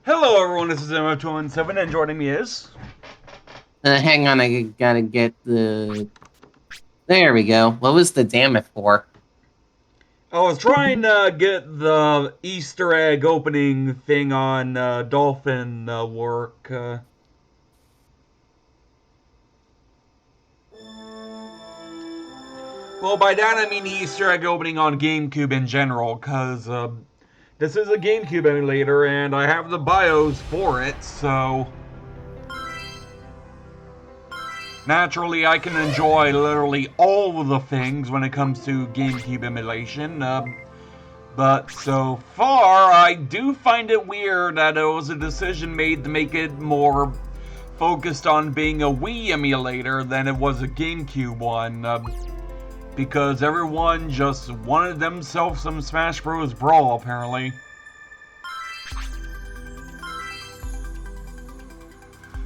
Hello everyone, this is MF217 and joining me is... Hang on, I gotta get the... There we go. What was the damn it for? I was trying to get the Easter egg opening thing on Dolphin work. Well, by that I mean the Easter egg opening on GameCube in general, because this is a GameCube emulator and I have the BIOS for it, so... Naturally, I can enjoy literally all of the things when it comes to GameCube emulation. But so far, I do find it weird that it was a decision made to make it more focused on being a Wii emulator than it was a GameCube one. Because everyone just wanted themselves some Smash Bros. Brawl, apparently.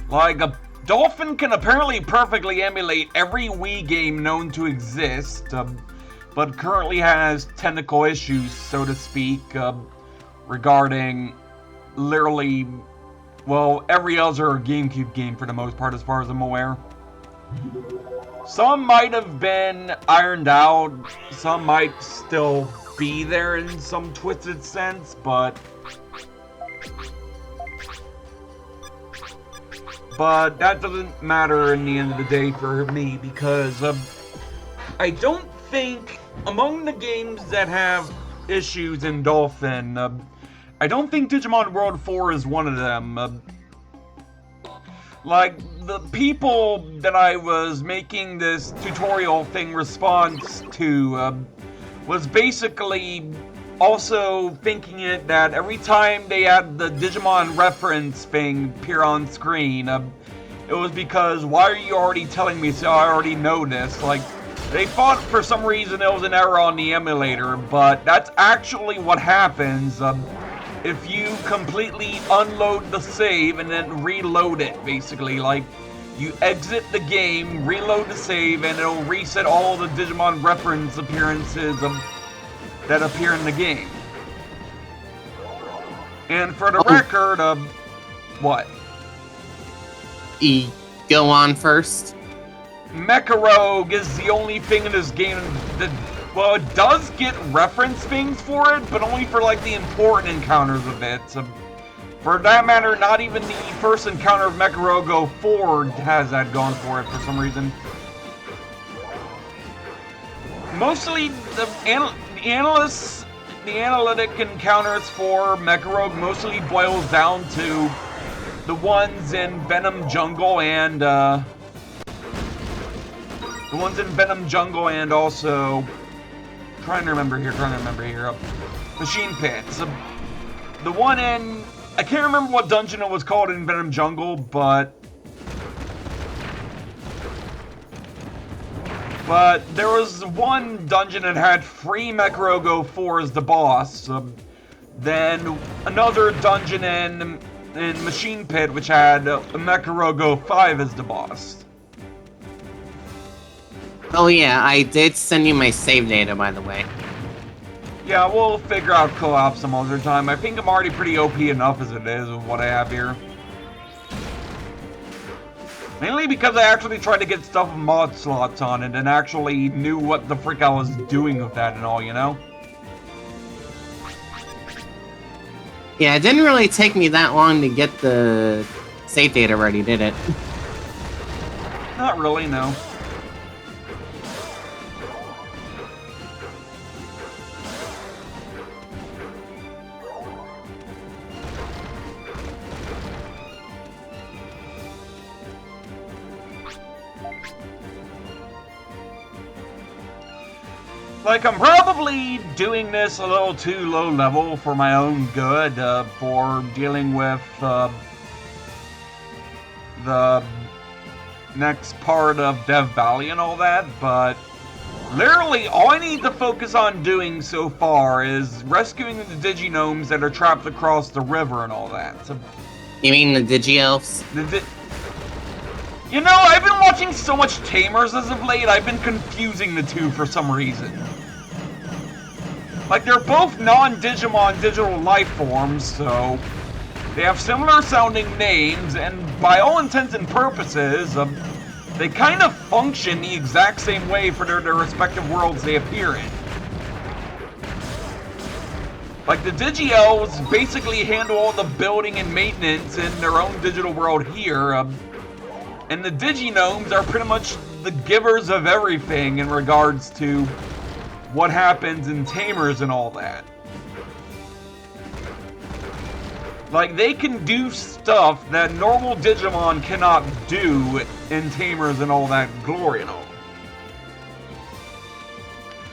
Like, a Dolphin can apparently perfectly emulate every Wii game known to exist, but currently has technical issues, so to speak, regarding literally, well, every other GameCube game for the most part, as far as I'm aware. Some might have been ironed out, some might still be there in some twisted sense, but that doesn't matter in the end of the day for me, because I don't think, among the games that have issues in Dolphin, I don't think Digimon World 4 is one of them. Like, the people that I was making this tutorial thing response to was basically also thinking it that every time they had the Digimon reference thing appear on screen, it was because, why are you already telling me so? I already know this. Like, they thought for some reason it was an error on the emulator, but that's actually what happens if you completely unload the save and then reload it, basically. Like, you exit the game, reload the save, and it'll reset all the Digimon reference appearances that appear in the game. And for the record, what? Go on first. Mecha is the only thing in this game that, well, it does get reference things for it, but only for, like, the important encounters of it. For that matter, not even the first encounter of Mecha 4 has that going for it for some reason. Mostly, the analytic encounters for Mecha mostly boils down to the ones in Venom Jungle and also trying to remember here. Machine Pits. The one in, I can't remember what dungeon it was called in Venom Jungle, but there was one dungeon that had free Mecha 4 as the boss. Then another dungeon in Machine Pit, which had Mecha 5 as the boss. Oh yeah, I did send you my save data, by the way. Yeah, we'll figure out co-op some other time. I think I'm already pretty OP enough as it is with what I have here. Mainly because I actually tried to get stuff with mod slots on it and actually knew what the frick I was doing with that and all, you know? Yeah, it didn't really take me that long to get the save data ready, did it? Not really, no. Like, I'm probably doing this a little too low level for my own good, for dealing with, the next part of Dev Valley and all that, but literally all I need to focus on doing so far is rescuing the Diginomes that are trapped across the river and all that. So, you mean the Digi-Elves? You know, I've been watching so much Tamers as of late, I've been confusing the two for some reason. Like, they're both non-Digimon digital life forms, so They have similar sounding names, and by all intents and purposes, they kind of function the exact same way for their respective worlds they appear in. Like, the Digi-Elves basically handle all the building and maintenance in their own digital world here, and the Digi-Gnomes are pretty much the givers of everything in regards to what happens in Tamers and all that. Like, they can do stuff that normal Digimon cannot do in Tamers and all that glory and all.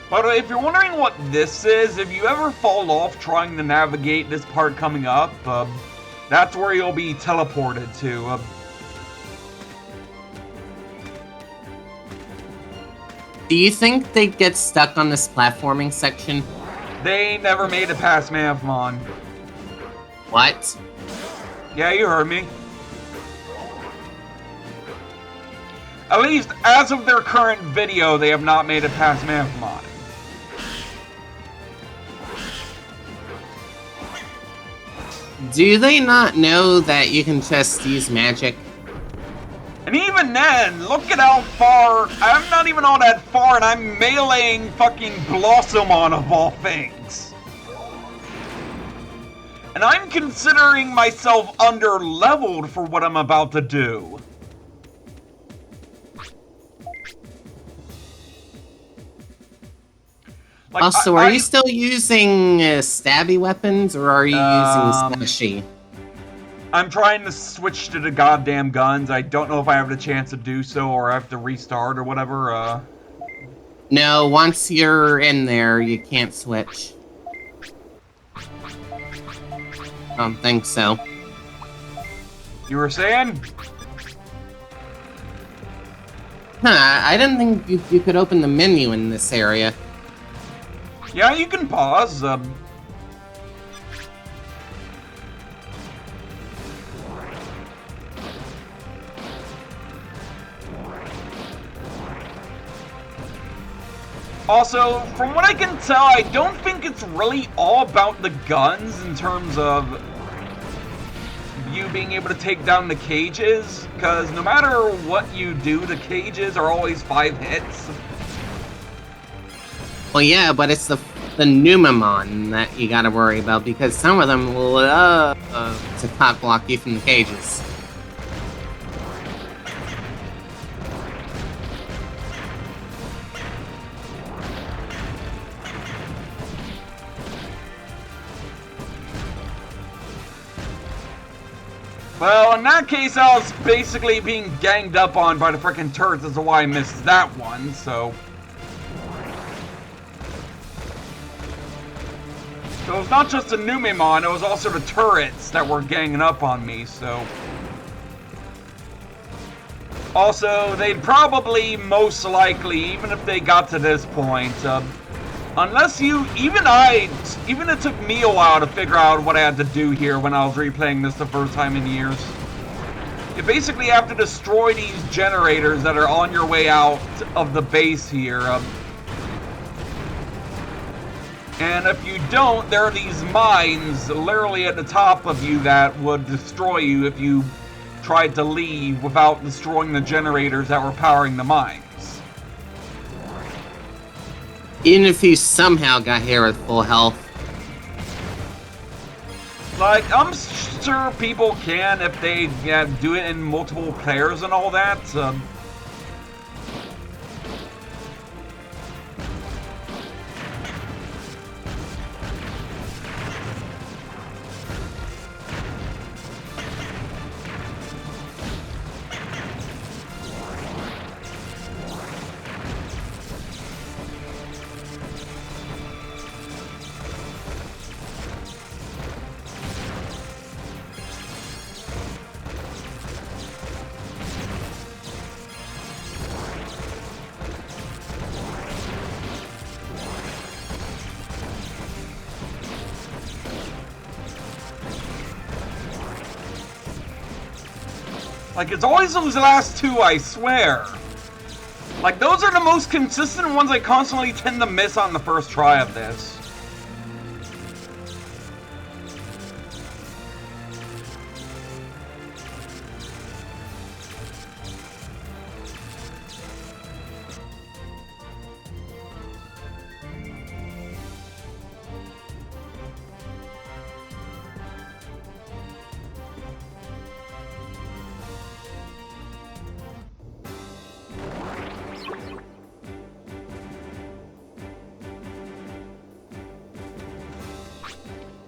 But if you're wondering what this is, if you ever fall off trying to navigate this part coming up, that's where you'll be teleported to. Do you think they get stuck on this platforming section? They never made it past MaloMyotismon. What? Yeah, you heard me. At least, as of their current video, they have not made it past MaloMyotismon. Do they not know that you can just use magic? And even then, look at how far... I'm not even all that far, and I'm meleeing fucking Blossomon of all things. And I'm considering myself under-leveled for what I'm about to do. Like, also, are you still using stabby weapons, or are you using slushy? I'm trying to switch to the goddamn guns. I don't know if I have the chance to do so, or I have to restart, or whatever. No, once you're in there, you can't switch. I don't think so. You were saying? Huh, I didn't think you could open the menu in this area. Yeah, you can pause. Also, from what I can tell, I don't think it's really all about the guns in terms of you being able to take down the cages, because no matter what you do, the cages are always 5 hits. Well, yeah, but it's the Numemon that you gotta worry about, because some of them will, to cock block you from the cages. Well, in that case, I was basically being ganged up on by the frickin' turrets as to why I missed that one, so... So it's not just the Numemon, it was also the turrets that were ganging up on me, so... Also, they'd probably, most likely, even if they got to this point, unless you... Even it took me a while to figure out what I had to do here when I was replaying this the first time in years. You basically have to destroy these generators that are on your way out of the base here. And if you don't, there are these mines literally at the top of you that would destroy you if you tried to leave without destroying the generators that were powering the mines. Even if you somehow got here with full health. Like, I'm sure people can if they do it in multiple players and all that. Like, it's always those last two, I swear. Like, those are the most consistent ones I constantly tend to miss on the first try of this.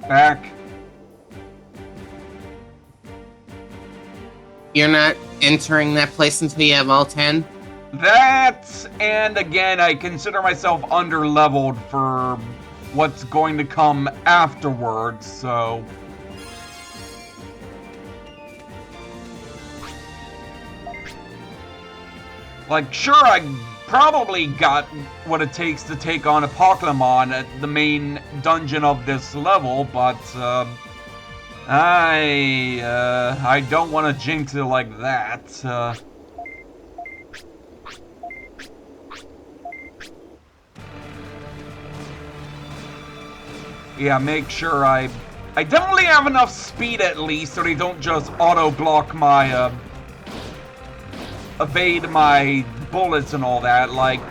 Back. You're not entering that place until you have all 10? That, and again, I consider myself under-leveled for what's going to come afterwards, so... Like, sure, I probably got what it takes to take on Apocalymon at the main dungeon of this level, but, I don't want to jinx it like that, Yeah, make sure I definitely have enough speed at least so they don't just auto-block my, evade my bullets and all that. Like,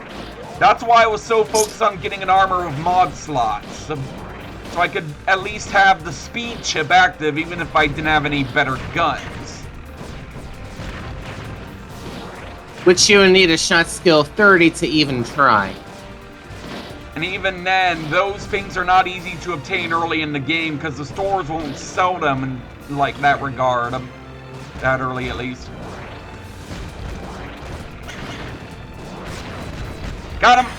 that's why I was so focused on getting an armor with mod slots. So I could at least have the speed chip active even if I didn't have any better guns. Which you would need a shot skill 30 to even try. And even then, those things are not easy to obtain early in the game because the stores won't sell them in like that regard, that early at least. Got him!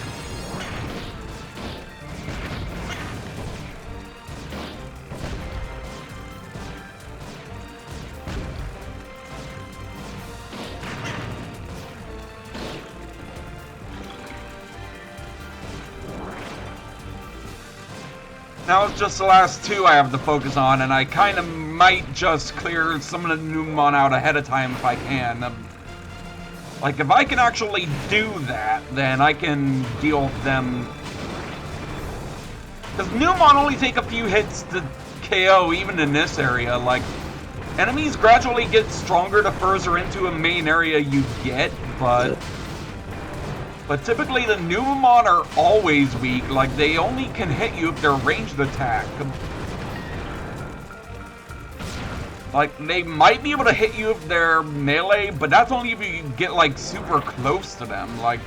Now it's just the last two I have to focus on, and I kind of might just clear some of the Digimon out ahead of time if I can. Like, if I can actually do that, then I can deal with them. Because Digimon only take a few hits to KO, even in this area. Like, enemies gradually get stronger the further into a main area you get, but typically the Digimon are always weak. Like, they only can hit you if they're ranged attack. Like, they might be able to hit you if they're melee, but that's only if you get, like, super close to them. Like,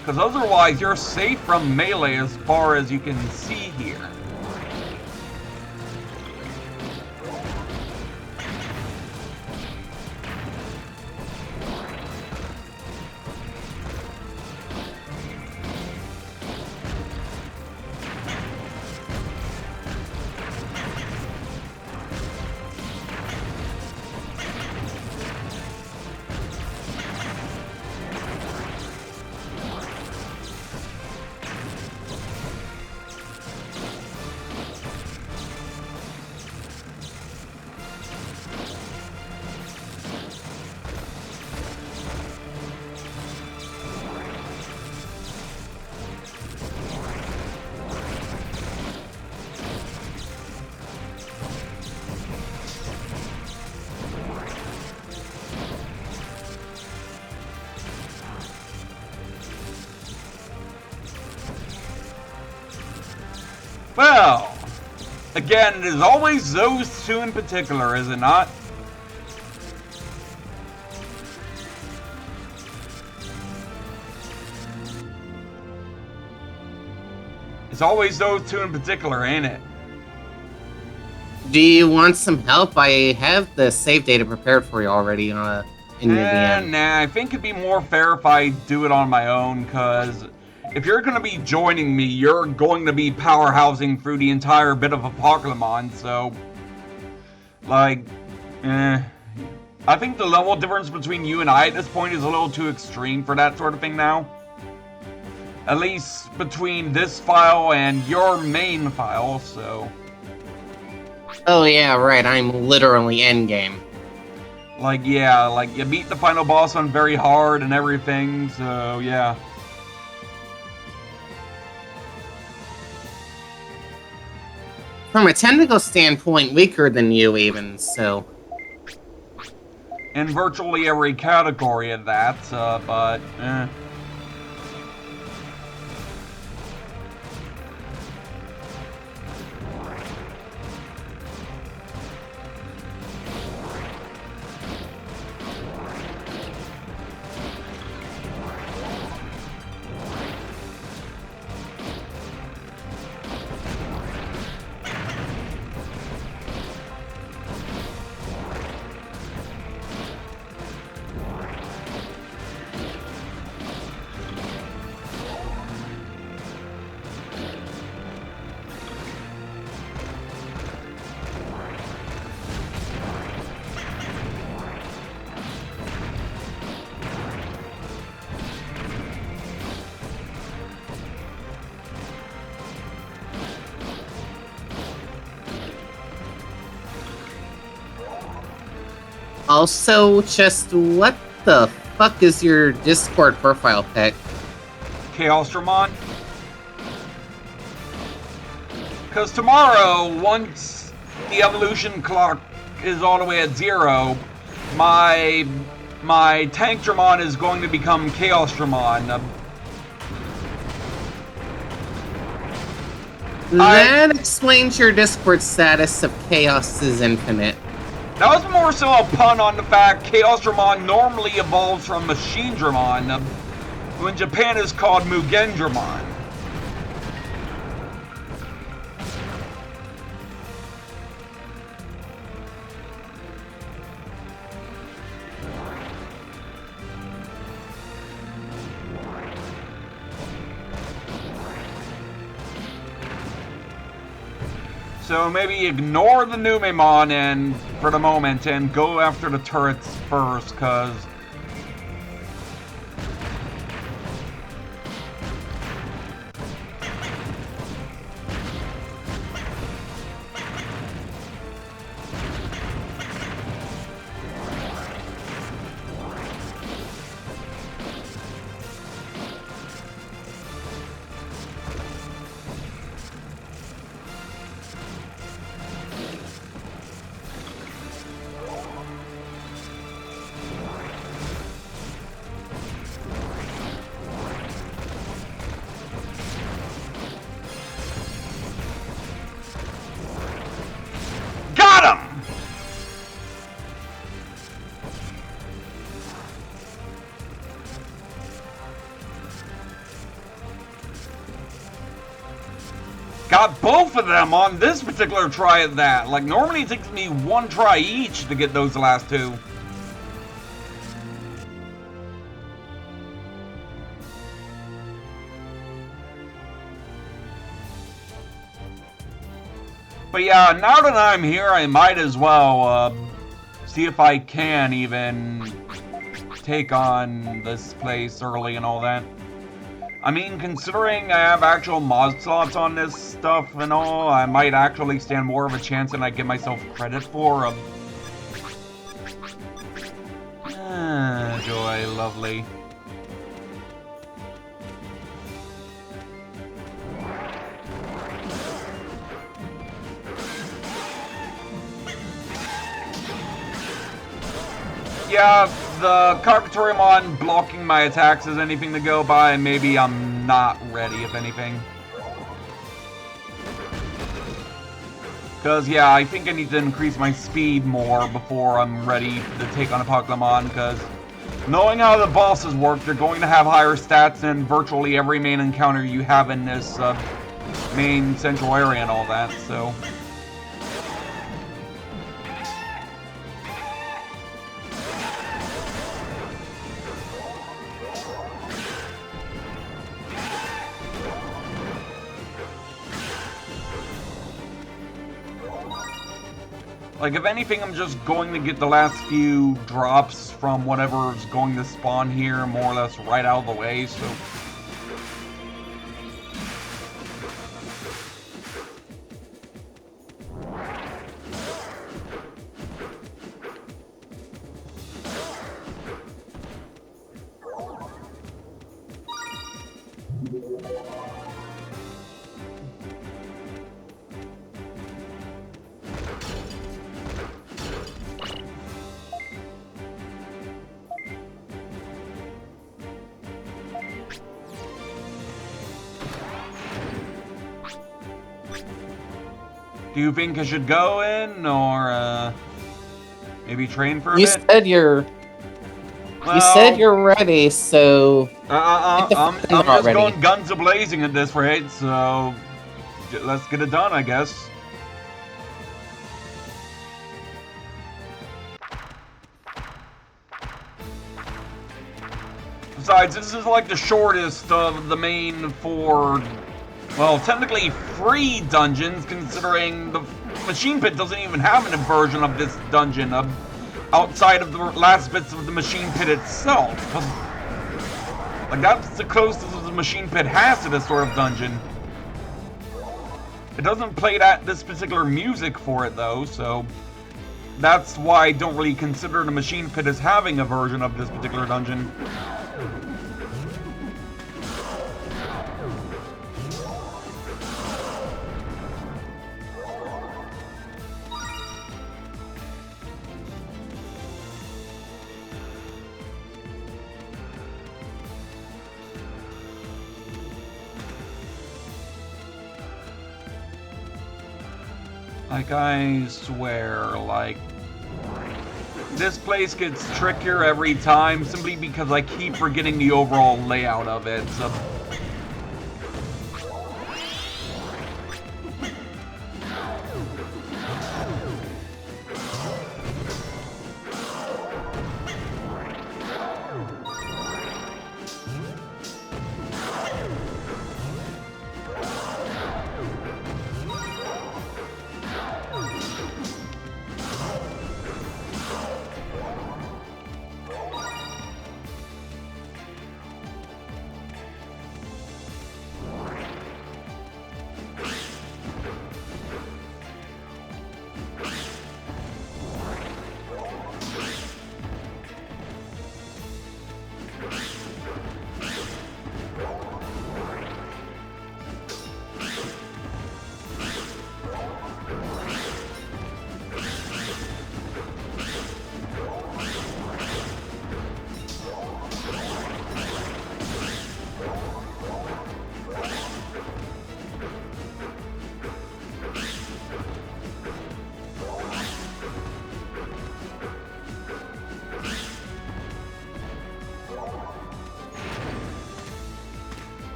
because otherwise you're safe from melee as far as you can see here. Well, again, it is always those two in particular, is it not? It's always those two in particular, ain't it? Do you want some help? I have the save data prepared for you already in your DM. Nah, I think it'd be more fair if I do it on my own, because if you're going to be joining me, you're going to be powerhousing through the entire bit of Apocalymon, so, like, I think the level difference between you and I at this point is a little too extreme for that sort of thing now. At least between this file and your main file, so. Oh yeah, right, I'm literally endgame. Like, yeah, like, you beat the final boss on very hard and everything, so, yeah. From a technical standpoint, weaker than you even, so. In virtually every category of that, but, Also, just what the fuck is your Discord profile pic? Chaos Dorumon. Because tomorrow, once the evolution clock is all the way at 0, my tank Dorumon is going to become Chaos Dorumon. That explains your Discord status of Chaos is Infinite. That was more so a pun on the fact Chaos Dorumon normally evolves from Machine Dorumon, who in Japan is called Mugen Dorumon. So maybe ignore the Numemon and for the moment and go after the turrets first, cause got him! Got both of them on this particular try at that. Like, normally it takes me one try each to get those last two. But yeah, now that I'm here, I might as well see if I can even take on this place early and all that. I mean, considering I have actual mod slots on this stuff and all, I might actually stand more of a chance than I give myself credit for. Joy, lovely. Yeah, the Kakatoriumon blocking my attacks is anything to go by. Maybe I'm not ready, if anything. Because, yeah, I think I need to increase my speed more before I'm ready to take on Apocalymon, because knowing how the bosses work, they're going to have higher stats than virtually every main encounter you have in this main central area and all that, so... Like, if anything, I'm just going to get the last few drops from whatever's going to spawn here more or less right out of the way, so... Do you think I should go in, or, maybe train for a bit? You said you're ready, so... I'm just going guns a-blazing at this rate, so... let's get it done, I guess. Besides, this is like the shortest of the main 4... well, technically free dungeons, considering the Machine Pit doesn't even have a version of this dungeon outside of the last bits of the Machine Pit itself. Like, that's the closest the Machine Pit has to this sort of dungeon. It doesn't play this particular music for it, though, so... that's why I don't really consider the Machine Pit as having a version of this particular dungeon. Like, I swear, like, this place gets trickier every time simply because I keep forgetting the overall layout of it. So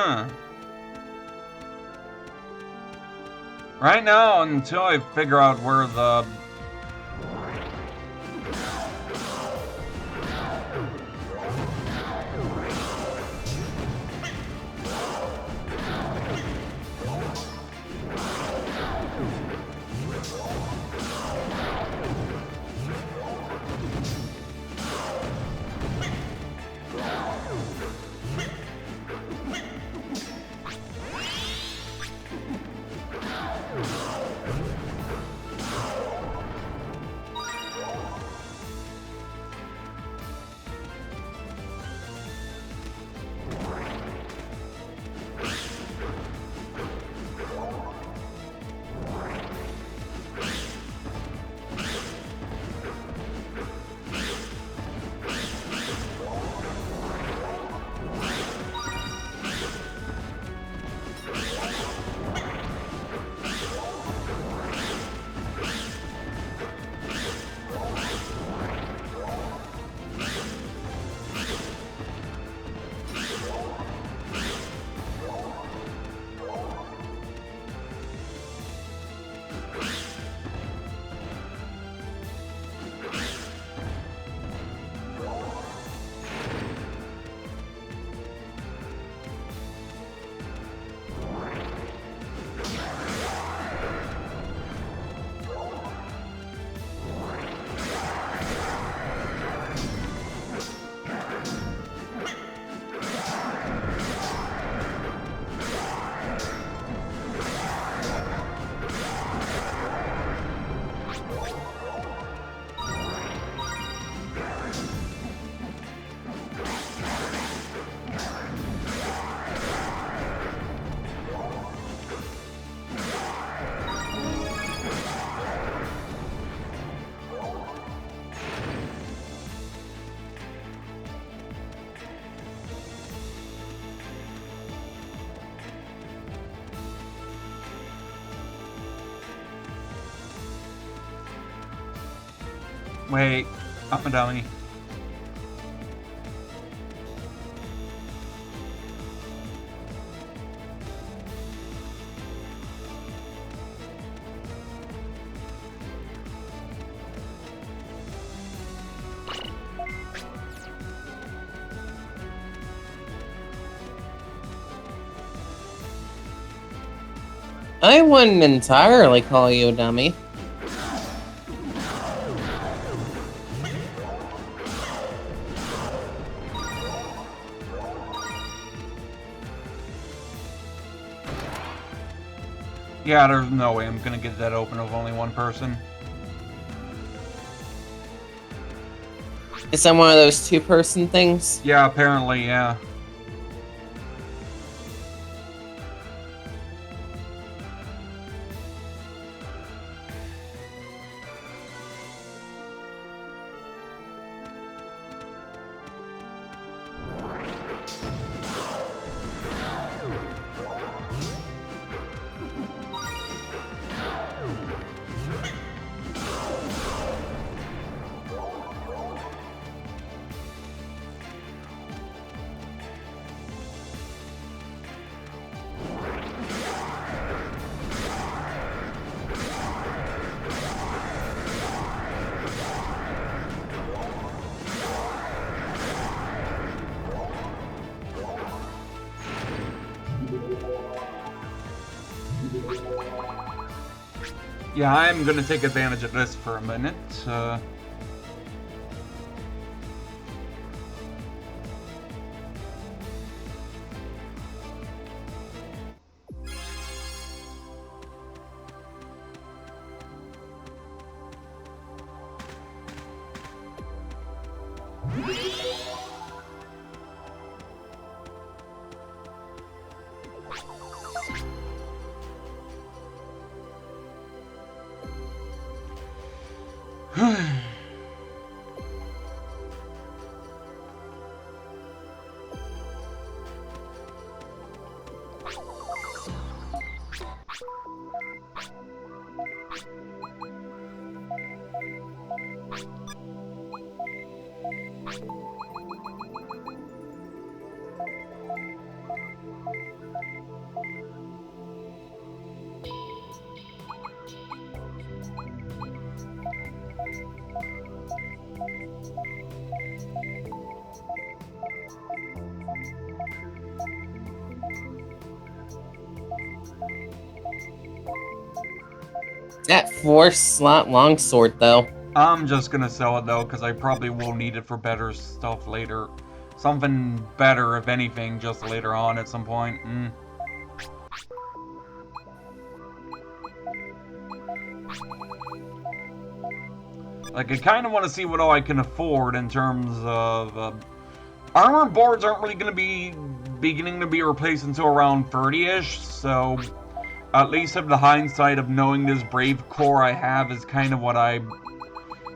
huh. Right now, until I figure out where the... Wait, I'm a dummy. I wouldn't entirely call you a dummy. Yeah, there's no way I'm gonna get that open with only one person. Is that one of those two-person things? Yeah, apparently, yeah. Yeah, I'm gonna take advantage of this for a minute. That 4-slot longsword, though. I'm just gonna sell it though, because I probably will need it for better stuff later. Something better, if anything, just later on at some point. Like, I kind of want to see what all I can afford in terms of... armor boards aren't really going to be beginning to be replaced until around 30-ish, so... At least have the hindsight of knowing this Brave core I have is kind of what I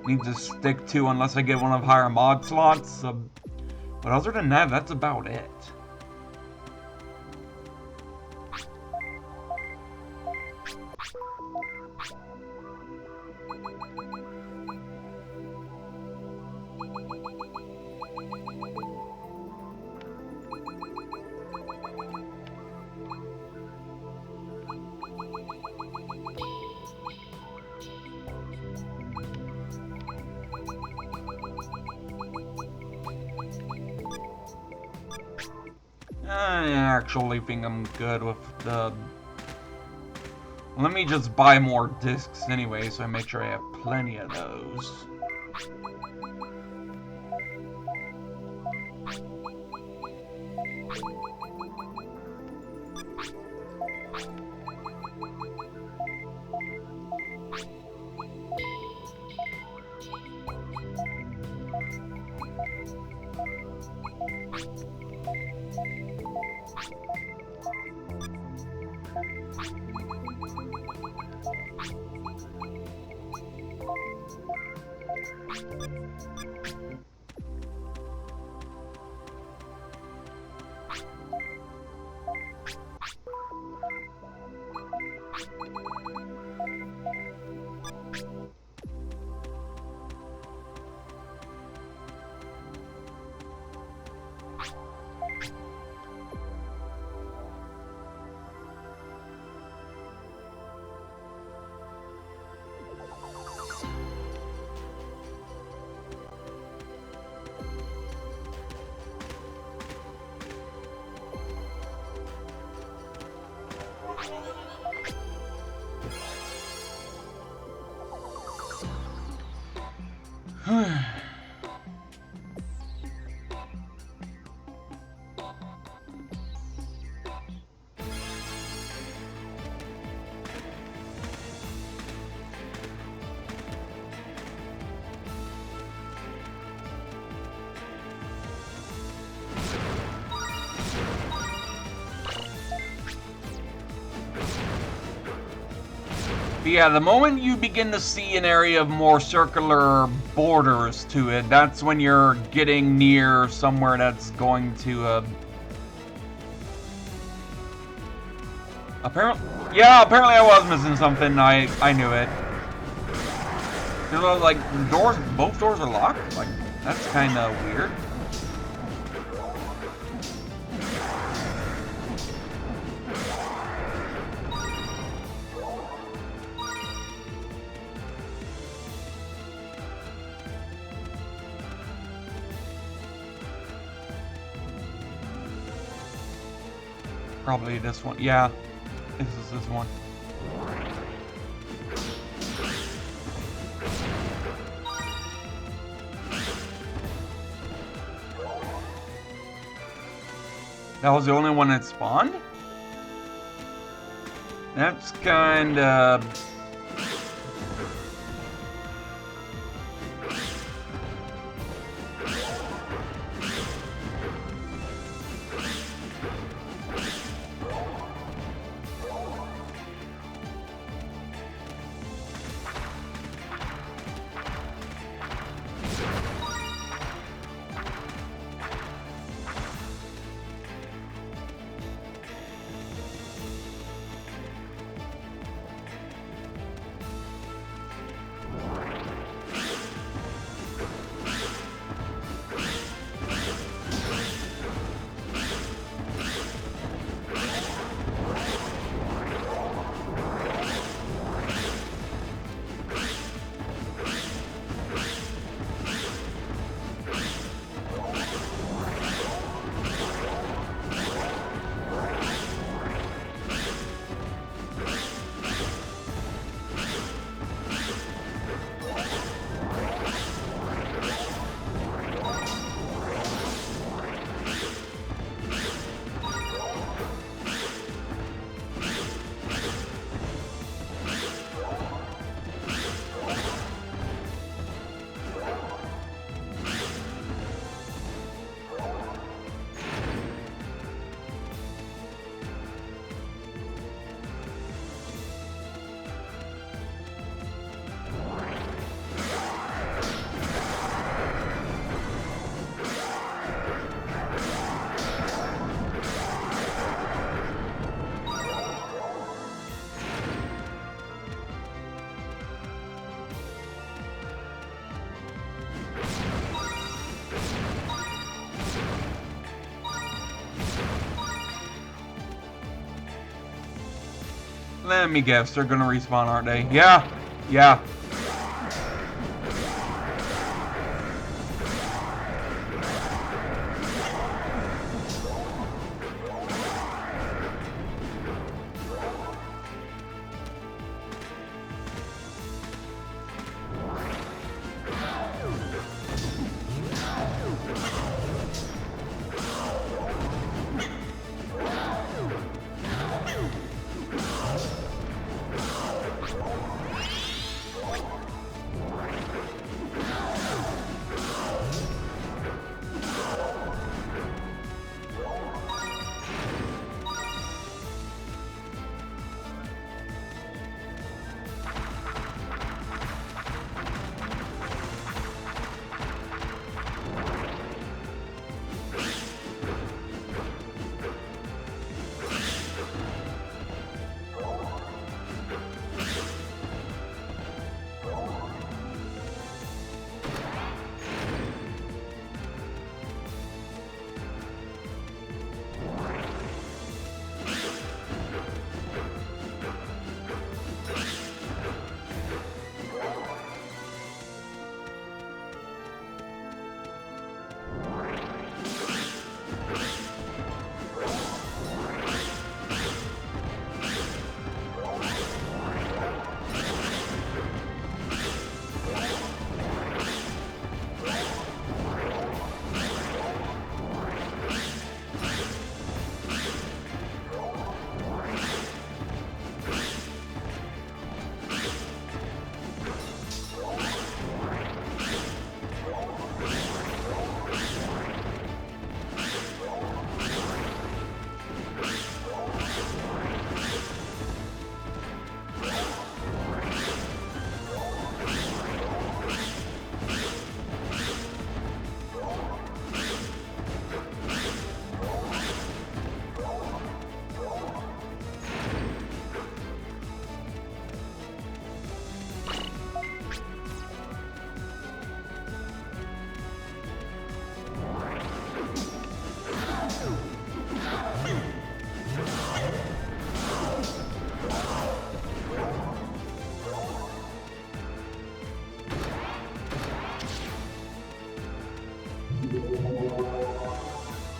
need to stick to unless I get one of higher mod slots. But other than that, that's about it. I actually think I'm good with the... Let me just buy more discs anyway, so I make sure I have plenty of those. But yeah, the moment you begin to see an area of more circular borders to it, that's when you're getting near somewhere that's going to, apparently I was missing something. I knew it. You know, like, both doors are locked? Like, that's kind of weird. Probably this one. Yeah, this is this one. That was the only one that spawned? That's kinda... Let me guess, they're gonna respawn, aren't they? Yeah, yeah.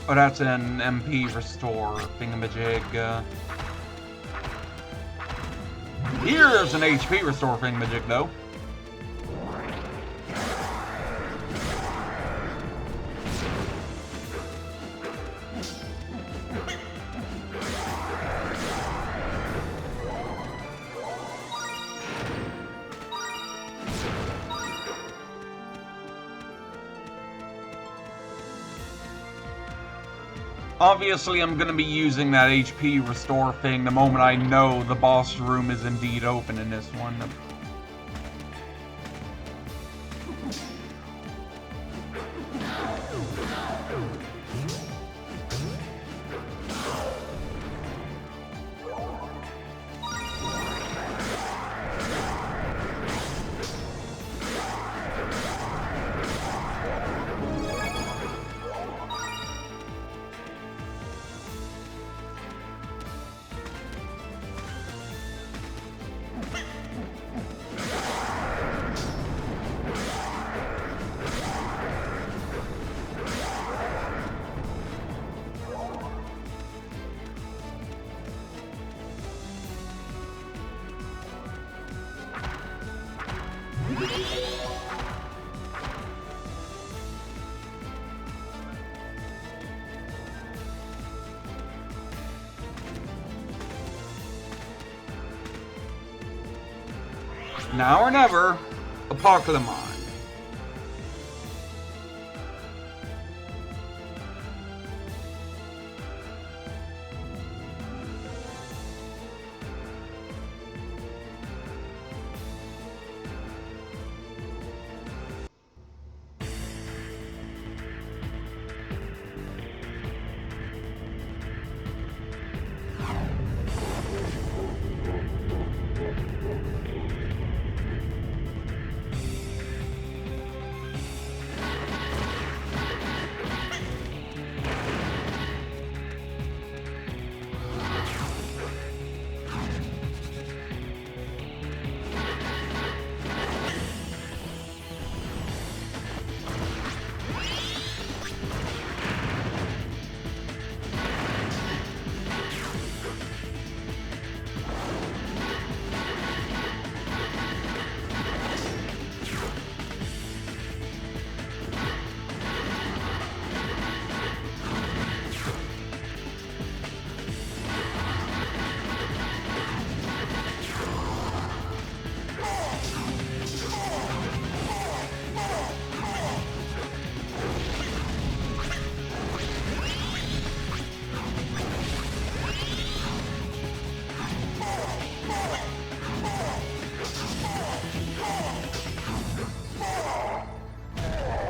Oh, that's an MP restore thingamajig. Here's an HP restore thingamajig, though. Obviously, I'm going to be using that HP restore thing the moment I know the boss room is indeed open in this one. Now or never, Apocalymon.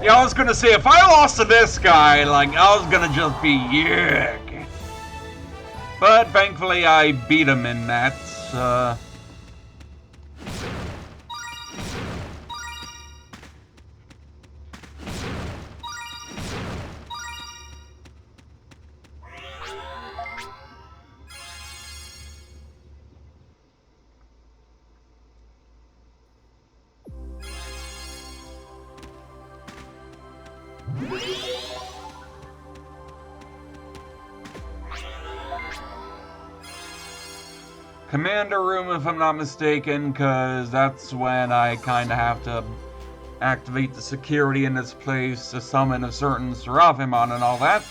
Yeah, I was gonna say, if I lost to this guy, like, I was gonna just be yuck. But thankfully, I beat him in that. Commander room, if I'm not mistaken, because that's when I kind of have to activate the security in this place to summon a certain Seraphimon and all that.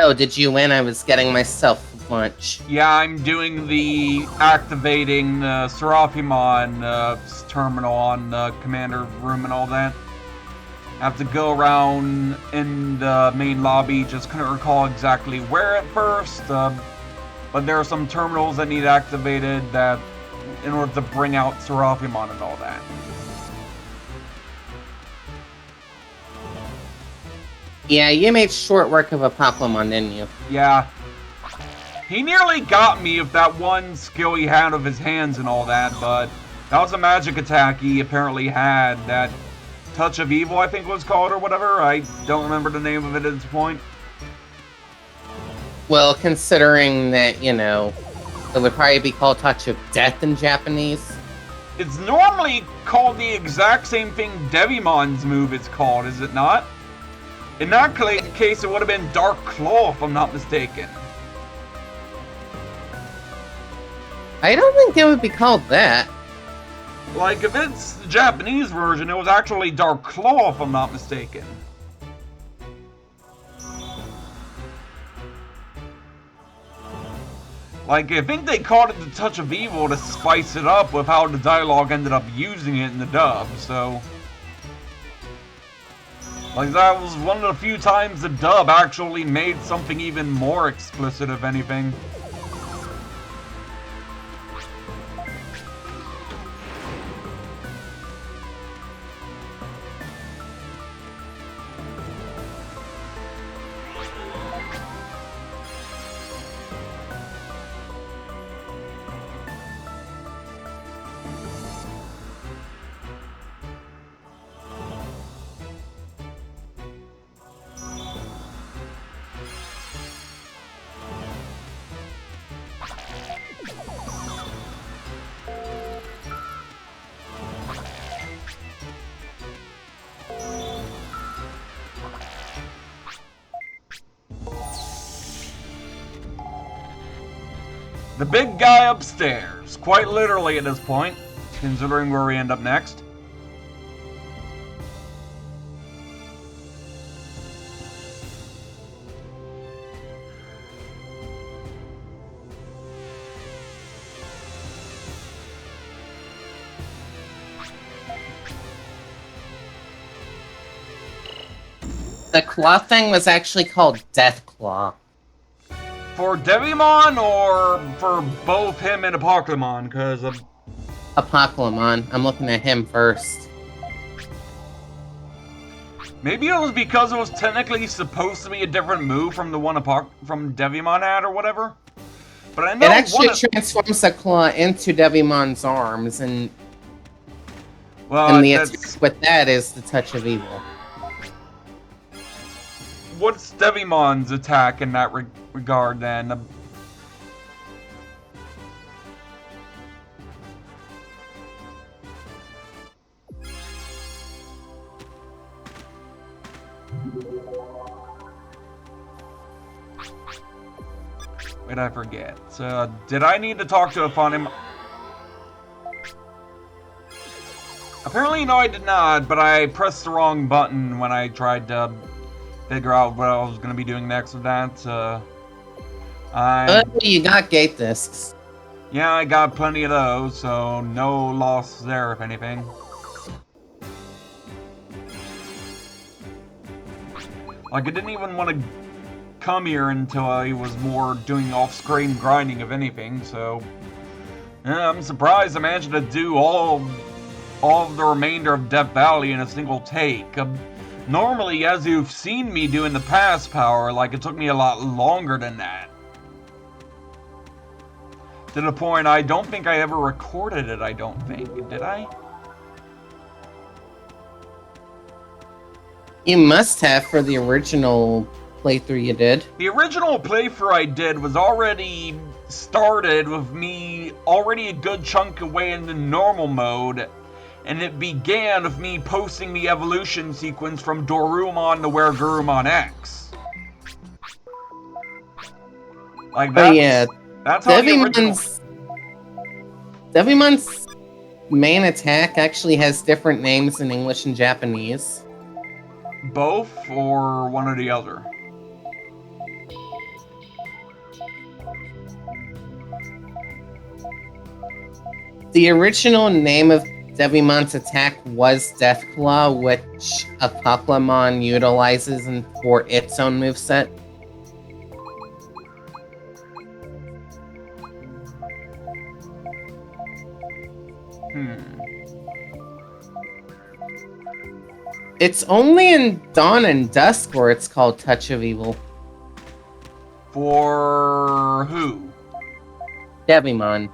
Oh, did you win? I was getting myself lunch. Yeah, I'm doing the activating Seraphimon terminal on the commander room and all that. I have to go around in the main lobby, just couldn't recall exactly where at first, but there are some terminals that need activated that in order to bring out Seraphimon and all that. Yeah, you made short work of Apocalymon, didn't you? Yeah. He nearly got me with that one skill he had of his hands and all that, but that was a magic attack he apparently had, that Touch of Evil, I think it was called, or whatever. I don't remember the name of it at this point. Well, considering that, you know, it would probably be called Touch of Death in Japanese. It's normally called the exact same thing Devimon's move is called, is it not? In that case, it would have been Dark Claw, if I'm not mistaken. I don't think it would be called that. Like, if it's the Japanese version, it was actually Dark Claw, if I'm not mistaken. Like, I think they called it the Touch of Evil to spice it up with how the dialogue ended up using it in the dub, so... Like, that was one of the few times the dub actually made something even more explicit, if anything. The big guy upstairs, quite literally at this point, considering where we end up next. The claw thing was actually called Death Claw. For Devimon or for both him and Apocalymon? Because Apocalymon. I'm looking at him first. maybe it was because it was technically supposed to be a different move from the one from Devimon had or whatever. But I know it actually transforms the claw into Devimon's arms, and the attack with that is the Touch of Evil. What's Devimon's attack in that regard then? Wait, I forget. So, did I need to talk to Aphonim? Apparently, no, I did not, but I pressed the wrong button when I tried to figure out what I was going to be doing next with that. You got gate discs. Yeah, I got plenty of those, so no loss there, if anything. Like, I didn't even want to come here until I was more doing off-screen grinding, if anything, so... Yeah, I'm surprised I managed to do all of the remainder of Death Valley in a single take. Normally, as you've seen me do in the past, Power, like, it took me a lot longer than that. To the point, I don't think I ever recorded it, I don't think. Did I? You must have for the original playthrough you did. The original playthrough I did was already started with me already a good chunk away in the normal mode, and it began with me posting the evolution sequence from Dorumon to where Guilmon X. Like that. Yeah. That's how Devimon's main attack actually has different names in English and Japanese. Both, or one or the other? The original name of Devimon's attack was Deathclaw, which Apocalymon utilizes for its own moveset. It's only in Dawn and Dusk where it's called Touch of Evil. For who? Devimon.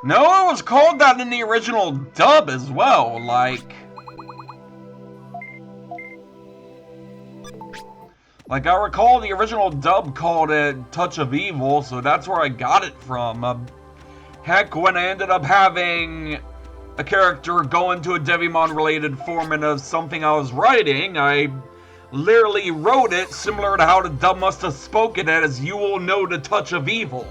No, it was called that in the original dub as well, like I recall the original dub called it Touch of Evil, so that's where I got it from. Heck, when I ended up having a character go into a Devimon-related form in something I was writing, I literally wrote it similar to how the dub must have spoken it as "You will know the touch of evil."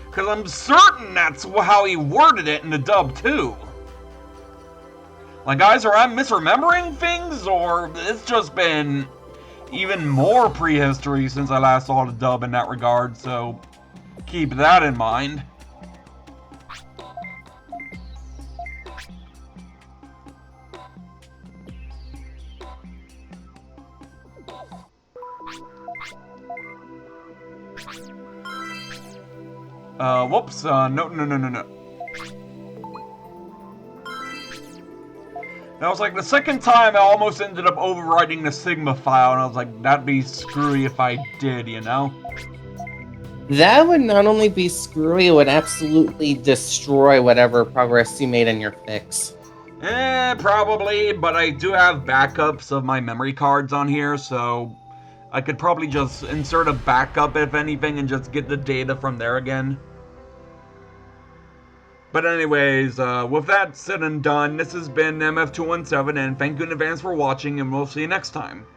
Because I'm certain that's how he worded it in the dub, too. Like, guys, are I misremembering things, or it's just been even more prehistory since I last saw the dub in that regard, so keep that in mind. Whoops, no. That was like the second time I almost ended up overwriting the Sigma file, and I was like, that'd be screwy if I did, you know? That would not only be screwy, it would absolutely destroy whatever progress you made in your fix. Probably, but I do have backups of my memory cards on here, so I could probably just insert a backup, if anything, and just get the data from there again. But anyways, with that said and done, this has been MF217, and thank you in advance for watching, and we'll see you next time.